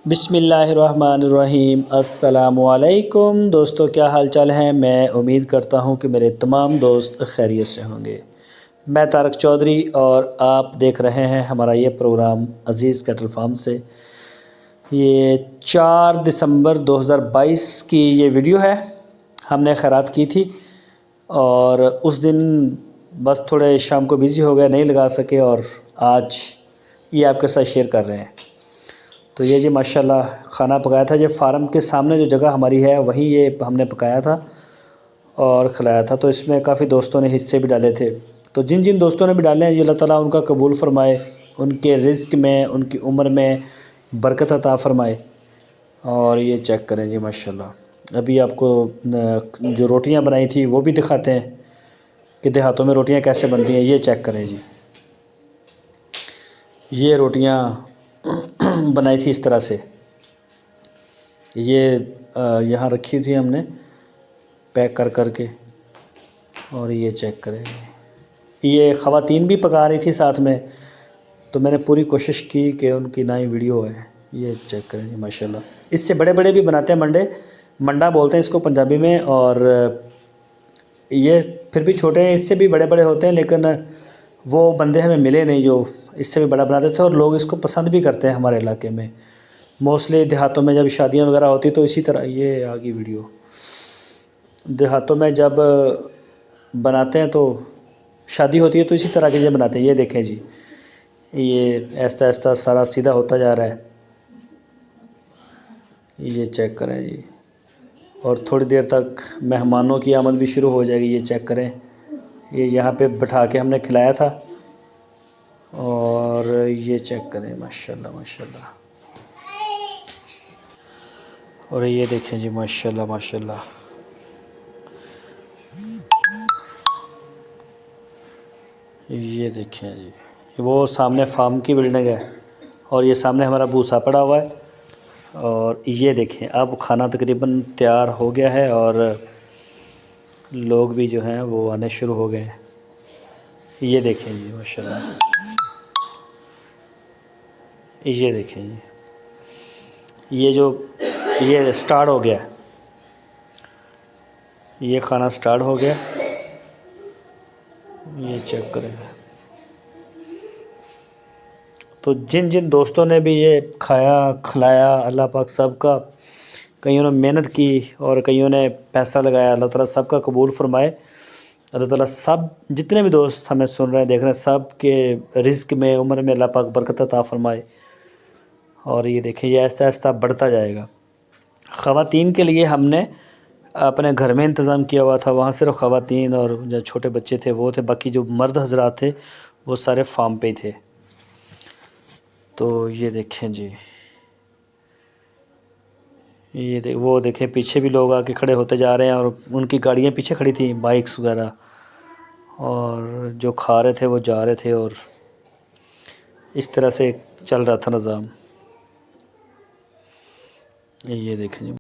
بسم اللہ الرحمن الرحیم۔ السلام علیکم دوستو، کیا حال چال ہیں؟ میں امید کرتا ہوں کہ میرے تمام دوست خیریت سے ہوں گے۔ میں طارق چودھری اور آپ دیکھ رہے ہیں ہمارا یہ پروگرام عزیز کیٹل فارم سے۔ یہ 4 دسمبر 2022 کی یہ ویڈیو ہے، ہم نے خیرات کی تھی اور اس دن بس تھوڑے شام کو بیزی ہو گئے، نہیں لگا سکے، اور آج یہ آپ کے ساتھ شیئر کر رہے ہیں۔ تو یہ جی ماشاءاللہ کھانا پکایا تھا، یہ فارم کے سامنے جو جگہ ہماری ہے وہیں یہ ہم نے پکایا تھا اور کھلایا تھا۔ تو اس میں کافی دوستوں نے حصے بھی ڈالے تھے، تو جن جن دوستوں نے بھی ڈالے ہیں، یہ اللہ تعالیٰ ان کا قبول فرمائے، ان کے رزق میں، ان کی عمر میں برکت عطا فرمائے۔ اور یہ چیک کریں جی ماشاءاللہ، ابھی آپ کو جو روٹیاں بنائی تھی وہ بھی دکھاتے ہیں کہ دیہاتوں میں روٹیاں کیسے بنتی ہیں۔ یہ چیک کریں جی، یہ روٹیاں بنائی تھی اس طرح سے، یہ یہاں رکھی تھی ہم نے پیک کر کر کے، اور یہ چیک کریں گے، یہ خواتین بھی پکا رہی تھی ساتھ میں، تو میں نے پوری کوشش کی کہ ان کی نہ ہی ویڈیو ہے۔ یہ چیک کریں جی ماشاءاللہ، اس سے بڑے بڑے بھی بناتے ہیں منڈے، منڈا بولتے ہیں اس کو پنجابی میں، اور یہ پھر بھی چھوٹے ہیں، اس سے بھی بڑے بڑے ہوتے ہیں، لیکن وہ بندے ہمیں ملے نہیں جو اس سے بھی بڑا بناتے تھے، اور لوگ اس کو پسند بھی کرتے ہیں ہمارے علاقے میں۔ موسٹلی دیہاتوں میں جب شادیاں وغیرہ ہوتی تو اسی طرح، یہ آگی ویڈیو، دیہاتوں میں جب بناتے ہیں تو شادی ہوتی ہے تو اسی طرح کے یہ بناتے ہیں۔ یہ دیکھیں جی، یہ آہستہ آہستہ سارا سیدھا ہوتا جا رہا ہے، یہ چیک کریں جی، اور تھوڑی دیر تک مہمانوں کی آمد بھی شروع ہو جائے گی۔ یہ چیک کریں، یہ یہاں پہ بٹھا کے ہم نے کھلایا تھا، اور یہ چیک کریں ماشاءاللہ ماشاءاللہ، اور یہ دیکھیں جی ماشاءاللہ ماشاءاللہ، یہ دیکھیں جی، وہ سامنے فارم کی بلڈنگ ہے اور یہ سامنے ہمارا بھوسا پڑا ہوا ہے، اور یہ دیکھیں اب کھانا تقریباً تیار ہو گیا ہے اور لوگ بھی جو ہیں وہ آنے شروع ہو گئے ہیں۔ یہ دیکھیں جی ماشاءاللہ، یہ دیکھیں جی، یہ سٹارٹ ہو گیا، یہ کھانا سٹارٹ ہو گیا، یہ چیک کریں۔ تو جن جن دوستوں نے بھی یہ کھایا کھلایا، اللہ پاک سب کا، کئیوں نے محنت کی اور کئیوں نے پیسہ لگایا، اللہ تعالیٰ سب کا قبول فرمائے۔ اللہ تعالیٰ سب جتنے بھی دوست ہمیں سن رہے ہیں دیکھ رہے ہیں، سب کے رزق میں عمر میں اللہ پاک برکت عطا فرمائے۔ اور یہ دیکھیں، یہ آہستہ آہستہ بڑھتا جائے گا۔ خواتین کے لیے ہم نے اپنے گھر میں انتظام کیا ہوا تھا، وہاں صرف خواتین اور جو چھوٹے بچے تھے وہ تھے، باقی جو مرد حضرات تھے وہ سارے فارم پہ ہی تھے۔ تو یہ دیکھیں جی، وہ دیکھیں پیچھے بھی لوگ آ کے کھڑے ہوتے جا رہے ہیں، اور ان کی گاڑیاں پیچھے کھڑی تھیں، بائکس وغیرہ، اور جو کھا رہے تھے وہ جا رہے تھے، اور اس طرح سے چل رہا تھا نظام۔ یہ دیکھیں جی۔